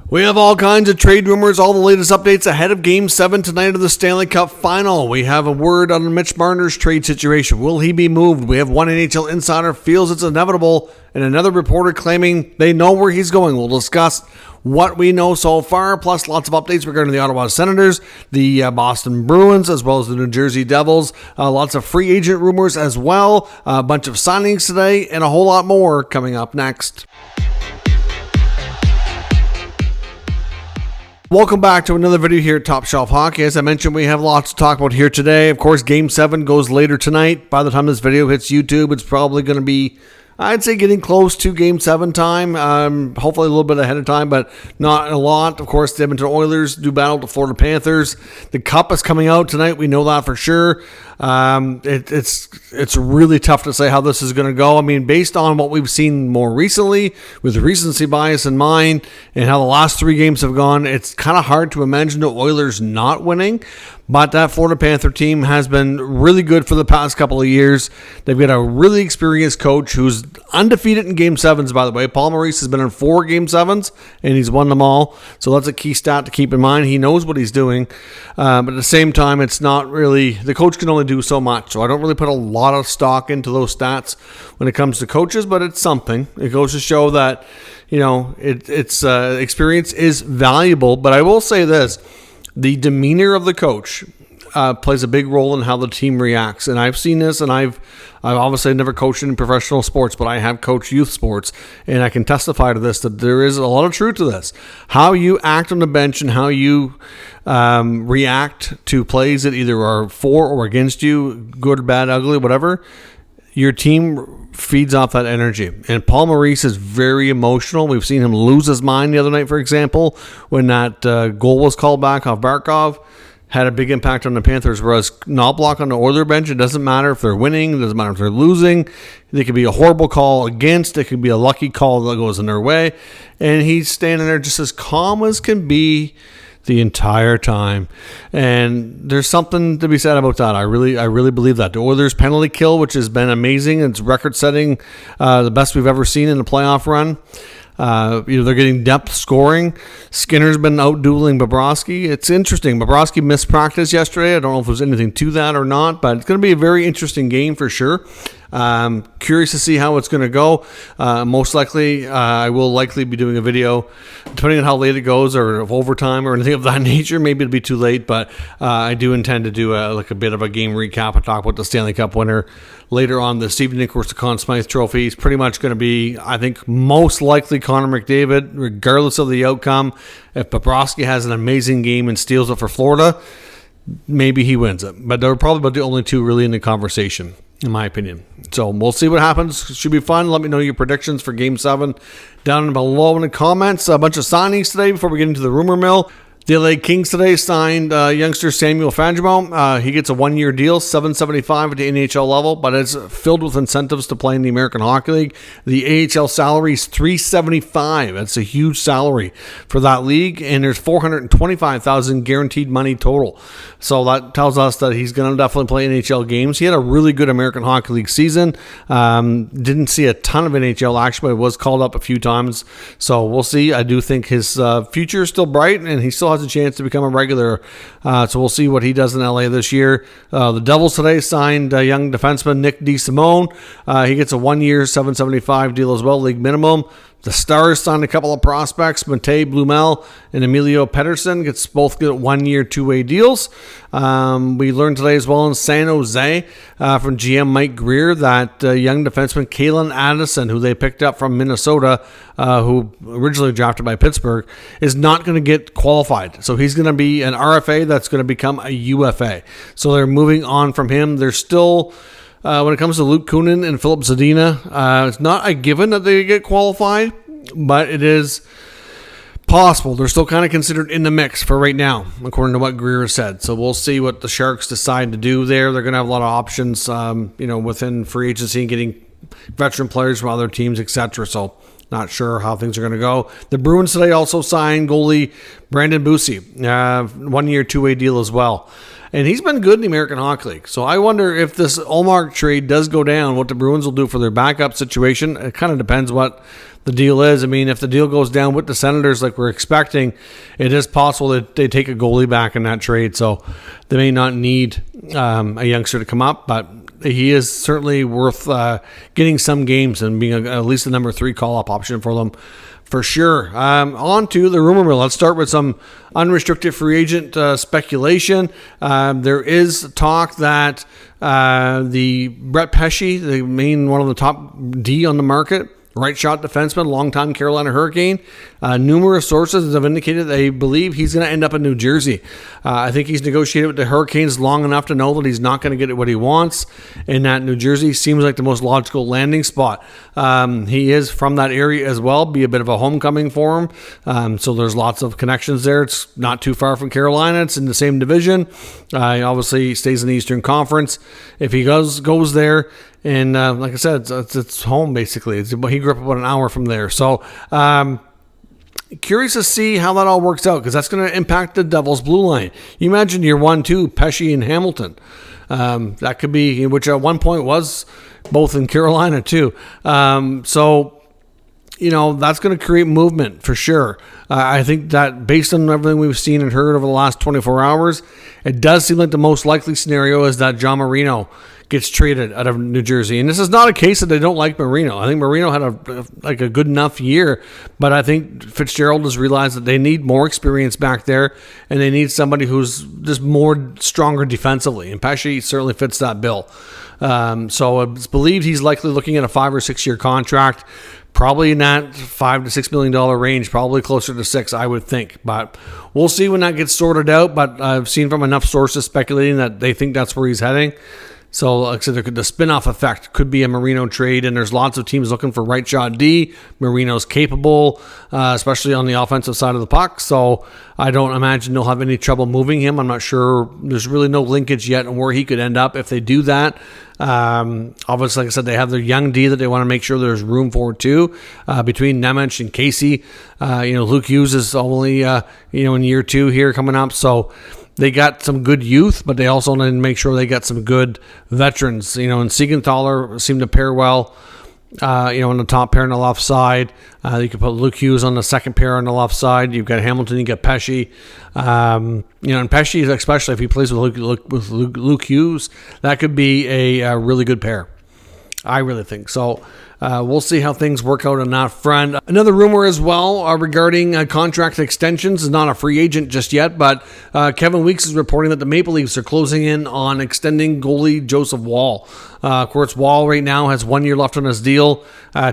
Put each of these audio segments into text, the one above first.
We have all kinds of trade rumors, all the latest updates ahead of Game 7 tonight of the Stanley Cup Final. We have a word on Mitch Marner's trade situation. Will he be moved? We have one NHL insider feels it's inevitable, and another reporter claiming they know where he's going. We'll discuss what we know so far, plus lots of updates regarding the Ottawa Senators, the Boston Bruins, as well as the New Jersey Devils. Lots of free agent rumors as well, a bunch of signings today, and a whole lot more coming up next. Welcome back to another video here at Top Shelf Hockey. As I mentioned, we have lots to talk about here today. Of course, Game 7 goes later tonight. By the time this video hits YouTube, it's probably going to be, I'd say, getting close to Game 7 time. Hopefully a little bit ahead of time, but not a lot. Of course, the Edmonton Oilers do battle the Florida Panthers. The Cup is coming out tonight. We know that for sure. It's really tough to say how this is going to go. I mean, based on what we've seen more recently, with recency bias in mind, and how the last 3 games have gone, it's kind of hard to imagine the Oilers not winning. But that Florida Panther team has been really good for the past couple of years. They've got a really experienced coach who's undefeated in Game 7s, by the way. Paul Maurice has been in 4 Game 7s, and he's won them all. So that's a key stat to keep in mind. He knows what he's doing. But at the same time, it's not really, the coach can only do so much. So I don't really put a lot of stock into those stats when it comes to coaches, but it's something. It goes to show that, you know, it's experience is valuable. But I will say this. The demeanor of the coach plays a big role in how the team reacts. And I've seen this, and I've obviously never coached in professional sports, but I have coached youth sports, and I can testify to this, that there is a lot of truth to this. How you act on the bench and how you react to plays that either are for or against you, good, bad, ugly, whatever, your team feeds off that energy. And Paul Maurice is very emotional. We've seen him lose his mind the other night, for example, when that goal was called back off Barkov. Had a big impact on the Panthers, whereas Knobloch on the Oilers bench, it doesn't matter if they're winning, it doesn't matter if they're losing. It could be a horrible call against, it could be a lucky call that goes in their way. And he's standing there just as calm as can be the entire time. And there's something to be said about that. I really believe that. The Oilers penalty kill, which has been amazing, it's record setting, the best we've ever seen in a playoff run. They're getting depth scoring. Skinner's been out dueling Bobrovsky. It's interesting. Bobrovsky missed practice yesterday. I don't know if there's anything to that or not, but it's going to be a very interesting game for sure. Curious to see how it's going to go. Most likely, I will likely be doing a video, depending on how late it goes, or if overtime or anything of that nature. Maybe it'll be too late, but I do intend to do a bit of a game recap and talk about the Stanley Cup winner later on this evening. Of course, the Conn Smythe Trophy is pretty much going to be, I think, most likely Connor McDavid, regardless of the outcome. If Bobrovsky has an amazing game and steals it for Florida, maybe he wins it. But they're probably about the only two really in the conversation, in my opinion. So we'll see what happens. Should be fun. Let me know your predictions for Game 7 down below in the comments. A bunch of signings today before we get into the rumor mill. The LA Kings today signed youngster Samuel Fagerberg. He gets a 1-year deal, $775 at the NHL level, but it's filled with incentives to play in the American Hockey League. The AHL salary is $375. That's a huge salary for that league, and there's $425,000 guaranteed money total. So that tells us that he's going to definitely play NHL games. He had a really good American Hockey League season. Didn't see a ton of NHL action, but was called up a few times. So we'll see. I do think his future is still bright, and he still has a chance to become a regular. So we'll see what he does in LA this year. The Devils today signed young defenseman Nick DeSimone. He gets a 1-year $775 deal as well, league minimum. The Stars signed a couple of prospects, Matej Blumel and Emilio Pettersson. Both get 1-year, 2-way deals. We learned today as well in San Jose from GM Mike Greer that young defenseman Kalen Addison, who they picked up from Minnesota, who originally drafted by Pittsburgh, is not going to get qualified. So he's going to be an RFA that's going to become a UFA. So they're moving on from him. They're still... when it comes to Luke Kunin and Philip Zadina, it's not a given that they get qualified, but it is possible. They're still kind of considered in the mix for right now, according to what Greer said. So we'll see what the Sharks decide to do there. They're going to have a lot of options, within free agency and getting veteran players from other teams, etc. So not sure how things are going to go. The Bruins today also signed goalie Brandon Bussi, 1-year, 2-way deal as well. And he's been good in the American Hockey League. So I wonder if this Ullmark trade does go down, what the Bruins will do for their backup situation. It kind of depends what the deal is. I mean, if the deal goes down with the Senators like we're expecting, it is possible that they take a goalie back in that trade. So they may not need a youngster to come up, but he is certainly worth getting some games and being at least a number 3 call-up option for them. For sure. On to the rumor mill. Let's start with some unrestricted free agent speculation. There is talk that the Brett Pesce, the main one of the top D on the market, right shot defenseman, longtime Carolina Hurricane. Numerous sources have indicated they believe he's going to end up in New Jersey. I think he's negotiated with the Hurricanes long enough to know that he's not going to get what he wants, and that New Jersey seems like the most logical landing spot. He is from that area as well, be a bit of a homecoming for him. So there's lots of connections there. It's not too far from Carolina. It's in the same division. He obviously stays in the Eastern Conference. If he goes there, and like I said, it's home basically. He grew up about an hour from there. So curious to see how that all works out, because that's going to impact the Devils' blue line. You imagine your 1-2, Pesce and Hamilton. That could be, which at one point was both in Carolina too. So, that's going to create movement for sure. I think that based on everything we've seen and heard over the last 24 hours, it does seem like the most likely scenario is that John Marino gets traded out of New Jersey. And this is not a case that they don't like Marino. I think Marino had a good enough year, but I think Fitzgerald has realized that they need more experience back there, and they need somebody who's just more stronger defensively. And Pesce certainly fits that bill. So it's believed he's likely looking at a 5 or 6 year contract, probably in that $5 to $6 million range, probably closer to 6, I would think. But we'll see when that gets sorted out. But I've seen from enough sources speculating that they think that's where he's heading. So, like I said, the spin-off effect could be a Marino trade, and there's lots of teams looking for right shot D. Marino's capable, especially on the offensive side of the puck. So I don't imagine they'll have any trouble moving him. I'm not sure. There's really no linkage yet on where he could end up if they do that. Obviously, like I said, they have their young D that they want to make sure there's room for too. Between Nemec and Casey, Luke Hughes is only in year 2 here coming up. So they got some good youth, but they also need to make sure they got some good veterans. And Siegenthaler seemed to pair well. On the top pair on the left side. You could put Luke Hughes on the second pair on the left side. You've got Hamilton, you got Pesce. And Pesce, especially if he plays with Luke Hughes, that could be a really good pair. I really think so. We'll see how things work out on that front. Another rumor as well regarding contract extensions. Is not a free agent just yet, but Kevin Weeks is reporting that the Maple Leafs are closing in on extending goalie Joseph Woll. Of course, Woll right now has 1 year left on his deal.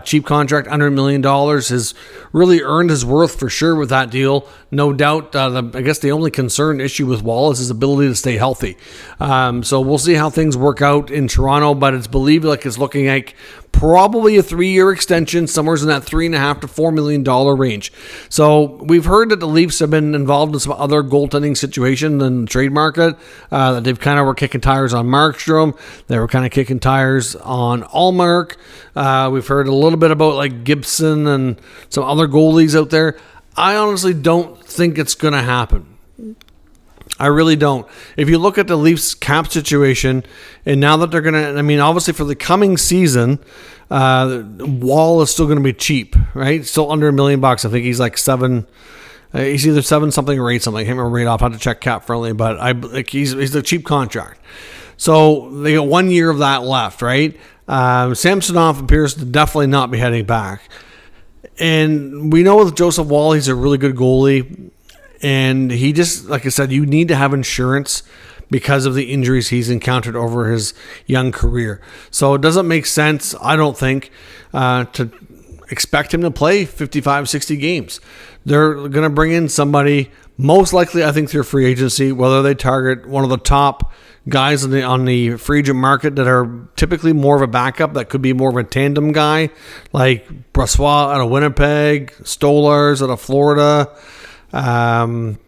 Cheap contract, $100 million. Has really earned his worth for sure with that deal. No doubt. I guess the only concern issue with Woll is his ability to stay healthy. So we'll see how things work out in Toronto, but it's believed like it's looking like probably a 3-year extension, somewhere in that $3.5 to $4 million range. So we've heard that the Leafs have been involved in some other goaltending situations in the trade market. That they've kind of were kicking tires on Markstrom. They were kind of kicking tires on Allmark. We've heard a little bit about like Gibson and some other goalies out there. I honestly don't think it's going to happen. I really don't. If you look at the Leafs cap situation, and now that they're going to, obviously for the coming season, Woll is still going to be cheap, right? Still under $1 million. I think he's like 7. He's either 7 something or 8 something. I can't remember right off. I had to check cap friendly, but he's a cheap contract. So they got 1 year of that left, right? Samsonov appears to definitely not be heading back. And we know with Joseph Woll, he's a really good goalie. And he just, like I said, you need to have insurance because of the injuries he's encountered over his young career. So it doesn't make sense, I don't think, to expect him to play 55, 60 games. They're going to bring in somebody, most likely, I think, through free agency, whether they target one of the top guys on the free agent market that are typically more of a backup, that could be more of a tandem guy, like Brossoit out of Winnipeg, Stolars out of Florida. Something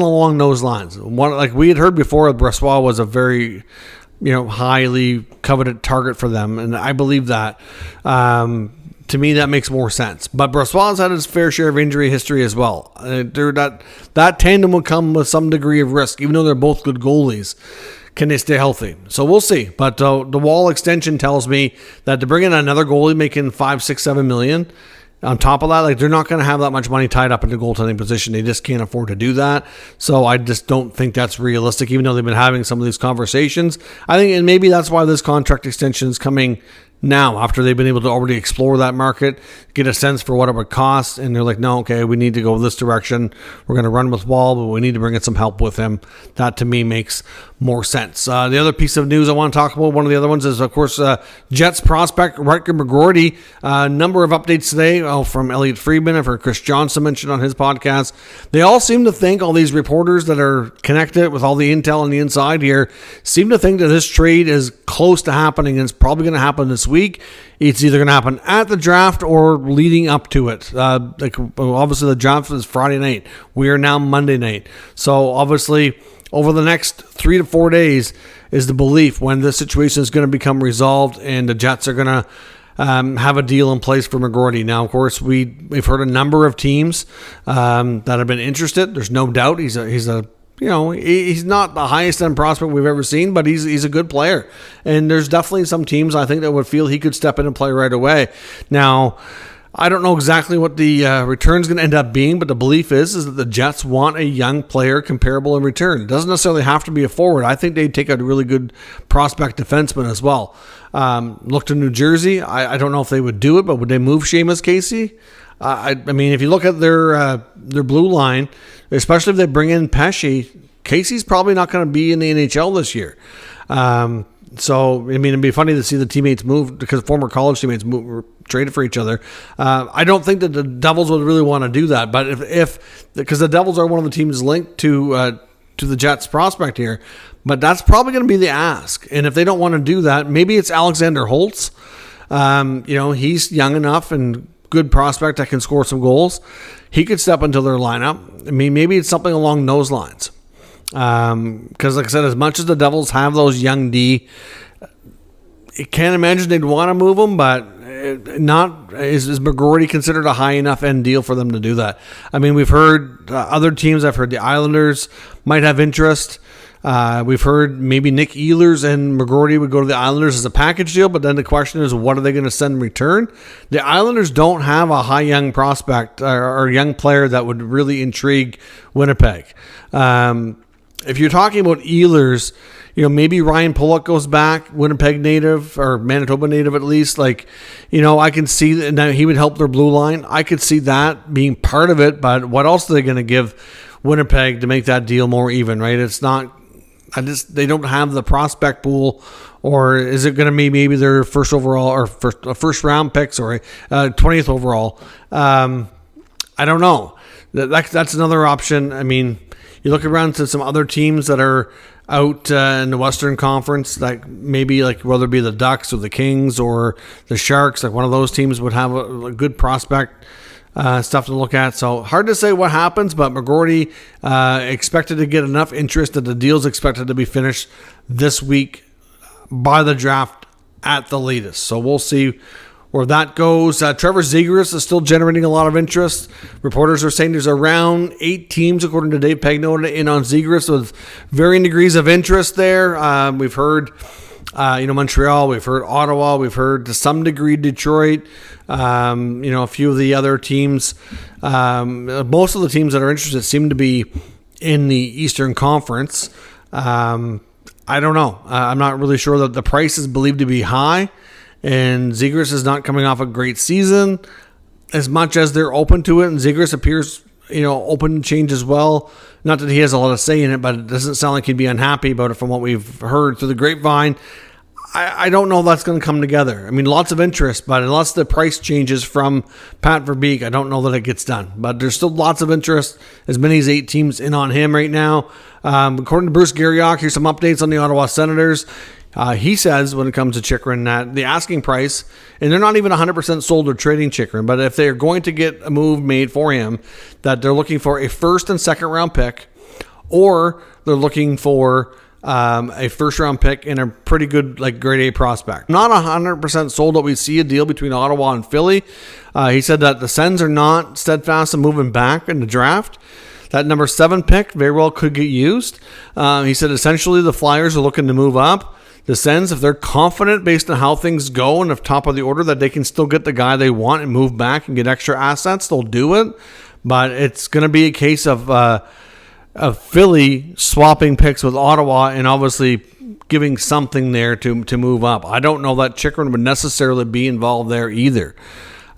along those lines. One, like we had heard before, Brossoit was a very, highly coveted target for them, and I believe that. To me, that makes more sense. But Brossoit's had his fair share of injury history as well. That tandem will come with some degree of risk, even though they're both good goalies. can they stay healthy? So we'll see. But the Woll extension tells me that to bring in another goalie making $5, $6, $7 million, on top of that, like, they're not going to have that much money tied up in the goaltending position. They just can't afford to do that. So I just don't think that's realistic, even though they've been having some of these conversations. I think, and maybe that's why this contract extension is coming now, after they've been able to already explore that market, get a sense for what it would cost, and they're like, no, okay, we need to go this direction. We're going to run with Woll, but we need to bring in some help with him. That, to me, makes more sense. The other piece of news I want to talk about, one of the other ones, is, of course, Jets prospect McGroarty. A number of updates today from Elliotte Friedman. I've heard Chris Johnson mentioned on his podcast. They all seem to think, all these reporters that are connected with all the intel on the inside here, seem to think that this trade is close to happening, and it's probably going to happen this week. It's either going to happen at the draft or leading up to it. Obviously, the draft is Friday night. We are now Monday night. So, obviously, over the next 3 to 4 days is the belief when this situation is going to become resolved and the Jets are going to have a deal in place for McGroarty. Now, of course, we've heard a number of teams that have been interested. There's no doubt he's not the highest end prospect we've ever seen, but he's a good player. And there's definitely some teams, I think, that would feel he could step in and play right away. Now, I don't know exactly what the return's going to end up being, but the belief is that the Jets want a young player comparable in return. It doesn't necessarily have to be a forward. I think they'd take a really good prospect defenseman as well. Look to New Jersey. I don't know if they would do it, but would they move Seamus Casey? I mean, if you look at their blue line, especially if they bring in Pesce, Casey's probably not going to be in the NHL this year. So, I mean, it'd be funny to see the teammates move, because former college teammates traded for each other. I don't think that the Devils would really want to do that, but if because the Devils are one of the teams linked to the Jets prospect here, but that's probably going to be the ask. And if they don't want to do that, maybe it's Alexander Holtz. He's young enough and good prospect that can score some goals. He could step into their lineup. I mean, maybe it's something along those lines. Because, like I said, as much as the Devils have those young D, I can't imagine they'd want to move them, but is McGroarty considered a high enough end deal for them to do that? I mean, we've heard other teams. I've heard the Islanders might have interest. We've heard maybe Nick Ehlers and McGroarty would go to the Islanders as a package deal, but then the question is, what are they going to send in return? The Islanders don't have a high young prospect or young player that would really intrigue Winnipeg. If you're talking about Ehlers, maybe Ryan Pulock goes back, Winnipeg native or Manitoba native at least. I can see that now he would help their blue line. I could see that being part of it, but what else are they going to give Winnipeg to make that deal more even, right? It's not. They don't have the prospect pool, or is it going to be maybe their first overall or first round picks or 20th overall? I don't know. That's another option. I mean, you look around to some other teams that are out in the Western Conference, like maybe whether it be the Ducks or the Kings or the Sharks, like one of those teams would have a good prospect stuff to look at. So hard to say what happens, but McGroarty expected to get enough interest that the deal's expected to be finished this week by the draft at the latest. So we'll see where that goes. Trevor Zegras is still generating a lot of interest. Reporters are saying there's around 8 teams, according to Dave Pagnotta, in on Zegras with varying degrees of interest there. We've heard Montreal, we've heard Ottawa, we've heard to some degree Detroit, a few of the other teams. Most of the teams that are interested seem to be in the Eastern Conference. I don't know. I'm not really sure that the price is believed to be high, and Zegras is not coming off a great season as much as they're open to it, and Zegras appears open to change as well. Not that he has a lot of say in it, but it doesn't sound like he'd be unhappy about it from what we've heard through the grapevine. I don't know if that's going to come together. I mean, lots of interest, but unless the price changes from Pat Verbeek, I don't know that it gets done. But there's still lots of interest, as many as 8 teams in on him right now. According to Bruce Garriock, here's some updates on the Ottawa Senators. He says when it comes to Chychrun that the asking price, and they're not even 100% sold or trading Chychrun, but if they're going to get a move made for him, that they're looking for a first and second round pick, or they're looking for a first round pick and a pretty good grade A prospect. Not 100% sold that we see a deal between Ottawa and Philly. He said that the Sens are not steadfast in moving back in the draft. that number 7 pick very well could get used. He said essentially the Flyers are looking to move up. The Sens, if they're confident based on how things go and if top of the order that they can still get the guy they want and move back and get extra assets, they'll do it. But it's going to be a case of Philly swapping picks with Ottawa and obviously giving something there to move up. I don't know that Chychrun would necessarily be involved there either.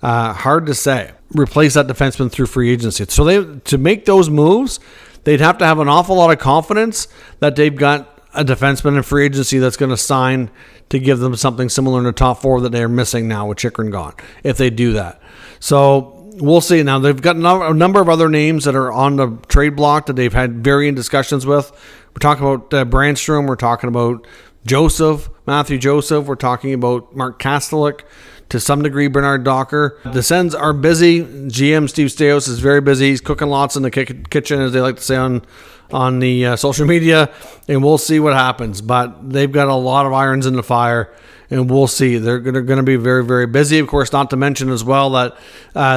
Hard to say. Replace that defenseman through free agency. So to make those moves, they'd have to have an awful lot of confidence that they've got a defenseman in free agency that's going to sign to give them something similar in the top 4 that they're missing now with Chychrun gone, if they do that. So we'll see. Now, they've got a number of other names that are on the trade block that they've had varying discussions with. We're talking about Brandstrom. We're talking about Matthew Joseph. We're talking about Mark Kastelik. To some degree, Bernard Docker. The Sens are busy. GM Steve Staios is very busy. He's cooking lots in the kitchen, as they like to say on the social media, and we'll see what happens. But they've got a lot of irons in the fire, and we'll see. They're going to be very, very busy. Of course, not to mention as well that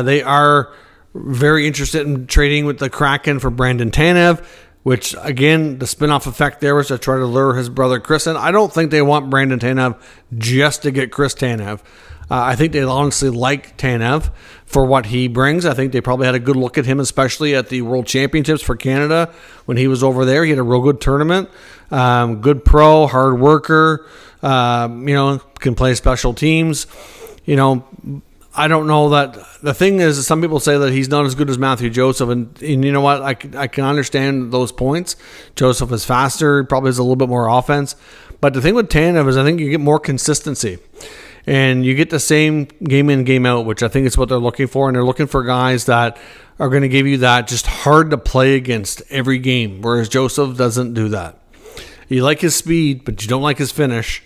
they are very interested in trading with the Kraken for Brandon Tanev, which, again, the spin-off effect there was to try to lure his brother Chris in. I don't think they want Brandon Tanev just to get Chris Tanev. I think they honestly like Tanev for what he brings. I think they probably had a good look at him, especially at the World Championships for Canada when he was over there. He had a real good tournament. Good pro, hard worker, can play special teams. I don't know that. The thing is, some people say that he's not as good as Matthew Joseph, and you know what? I can understand those points. Joseph is faster, probably has a little bit more offense. But the thing with Tanev is I think you get more consistency. And you get the same game in, game out, which I think is what they're looking for. And they're looking for guys that are going to give you that just hard to play against every game, whereas Joseph doesn't do that. You like his speed, but you don't like his finish.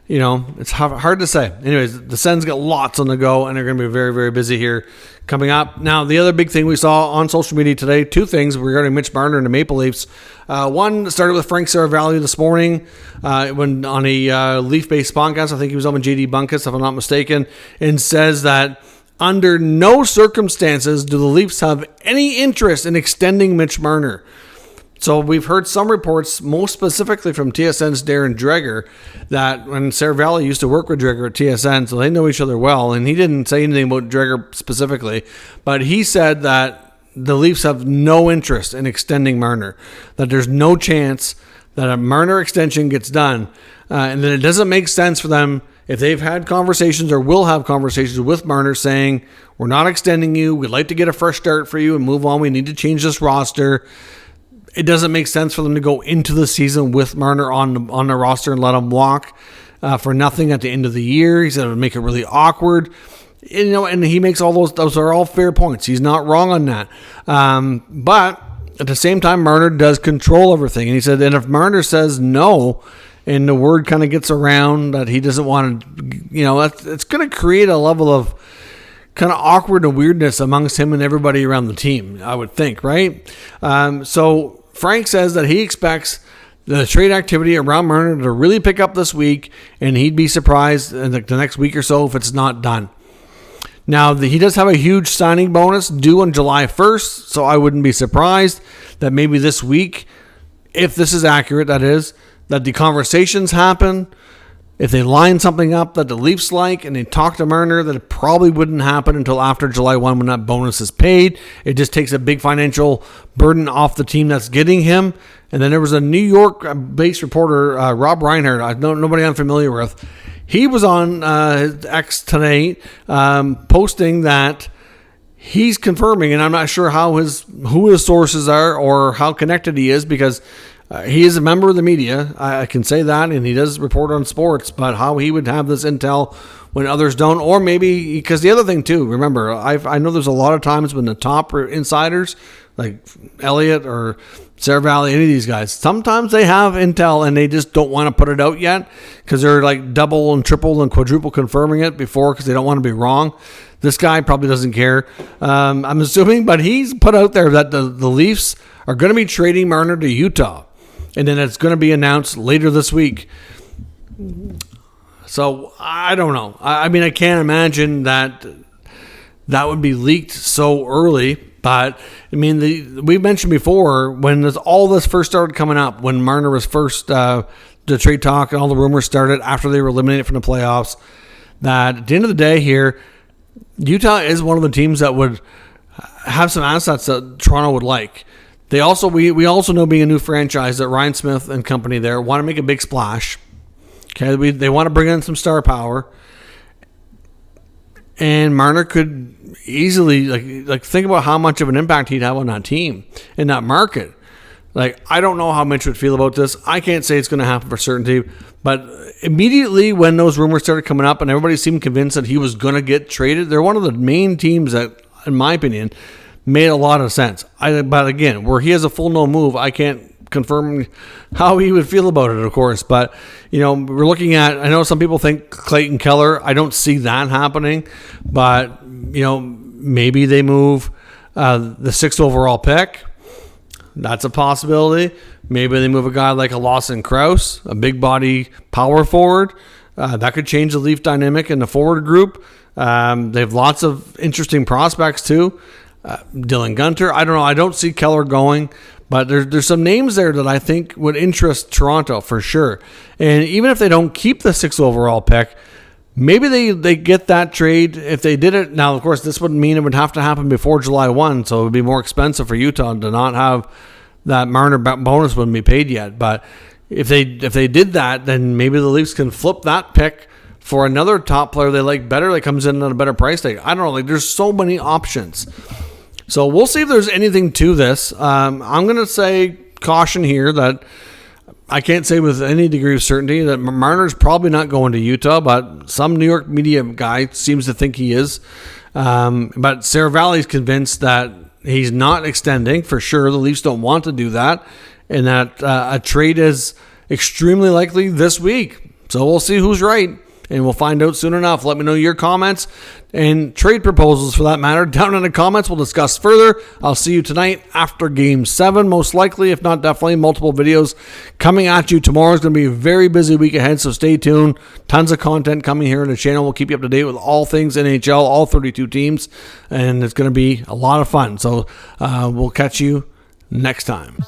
It's hard to say. Anyways, the Sens got lots on the go, and they're going to be very, very busy here coming up. Now, the other big thing we saw on social media today, 2 things regarding Mitch Marner and the Maple Leafs. One started with Frank Saravalli this morning when on a Leaf-based podcast. I think he was on with JD Bunkus, if I'm not mistaken, and says that under no circumstances do the Leafs have any interest in extending Mitch Marner. So we've heard some reports, most specifically from TSN's Darren Dreger, that when Saravalli used to work with Dreger at TSN, so they know each other well, and he didn't say anything about Dreger specifically, but he said that the Leafs have no interest in extending Marner, that there's no chance that a Marner extension gets done, and that it doesn't make sense for them if they've had conversations or will have conversations with Marner saying, we're not extending you, we'd like to get a fresh start for you and move on, we need to change this roster. It doesn't make sense for them to go into the season with Marner on the roster and let him walk for nothing at the end of the year. He said it would make it really awkward. And he makes all those are all fair points. He's not wrong on that. But at the same time, Marner does control everything. And he said, and if Marner says no, and the word kind of gets around that he doesn't want to, it's going to create a level of kind of awkward and weirdness amongst him and everybody around the team, I would think, right? So Frank says that he expects the trade activity around Marner to really pick up this week, and he'd be surprised in the next week or so if it's not done. Now, he does have a huge signing bonus due on July 1st, so I wouldn't be surprised that maybe this week, if this is accurate, that is, that the conversations happen. If they line something up that the Leafs like and they talk to Marner, that it probably wouldn't happen until after July 1 when that bonus is paid. It just takes a big financial burden off the team that's getting him. And then there was a New York-based reporter, Rob Reinhardt, nobody I'm familiar with. He was on his X tonight posting that he's confirming, and I'm not sure who his sources are or how connected he is, because he is a member of the media, I can say that, and he does report on sports, but how he would have this intel when others don't, or maybe, because the other thing too, remember, I know there's a lot of times when the top insiders, like Elliott or Saravalli, any of these guys, sometimes they have intel and they just don't want to put it out yet because they're like double and triple and quadruple confirming it before because they don't want to be wrong. This guy probably doesn't care, I'm assuming, but he's put out there that the Leafs are going to be trading Marner to Utah. And then it's going to be announced later this week. So I don't know. I mean, I can't imagine that would be leaked so early. But, I mean, we mentioned before, when all this first started coming up, when Marner was first, the trade talk and all the rumors started after they were eliminated from the playoffs, that at the end of the day here, Utah is one of the teams that would have some assets that Toronto would like. We also know, being a new franchise, that Ryan Smith and company there want to make a big splash. Okay, they want to bring in some star power. And Marner could easily, like think about how much of an impact he'd have on that team in that market. Like, I don't know how Mitch would feel about this. I can't say it's going to happen for certainty. But immediately when those rumors started coming up and everybody seemed convinced that he was going to get traded, they're one of the main teams that, in my opinion, made a lot of sense. But again, where he has a full no move, I can't confirm how he would feel about it, of course. But, we're looking at, I know some people think Clayton Keller. I don't see that happening. But, maybe they move the 6th overall pick. That's a possibility. Maybe they move a guy like a Lawson Krause, a big body power forward. That could change the Leaf dynamic in the forward group. They have lots of interesting prospects too. Dylan Gunter. I don't know. I don't see Keller going, but there's some names there that I think would interest Toronto for sure. And even if they don't keep the 6th overall pick, maybe they get that trade if they did it. Now, of course, this would mean it would have to happen before July 1, so it would be more expensive for Utah to not have that Marner bonus wouldn't be paid yet. But if they did that, then maybe the Leafs can flip that pick for another top player they like better that comes in at a better price tag. I don't know. Like, there's so many options. So we'll see if there's anything to this. I'm going to say caution here that I can't say with any degree of certainty that Marner's probably not going to Utah, but some New York media guy seems to think he is. But Sarah Valley's convinced that he's not extending for sure. The Leafs don't want to do that, and that a trade is extremely likely this week. So we'll see who's right, and we'll find out soon enough. Let me know your comments and trade proposals for that matter down in the comments. We'll discuss further. I'll see you tonight after Game 7, most likely, if not definitely. Multiple videos coming at you tomorrow. It's going to be a very busy week ahead, so stay tuned. Tons of content coming here on the channel. We'll keep you up to date with all things NHL, all 32 teams, and it's going to be a lot of fun. So we'll catch you next time.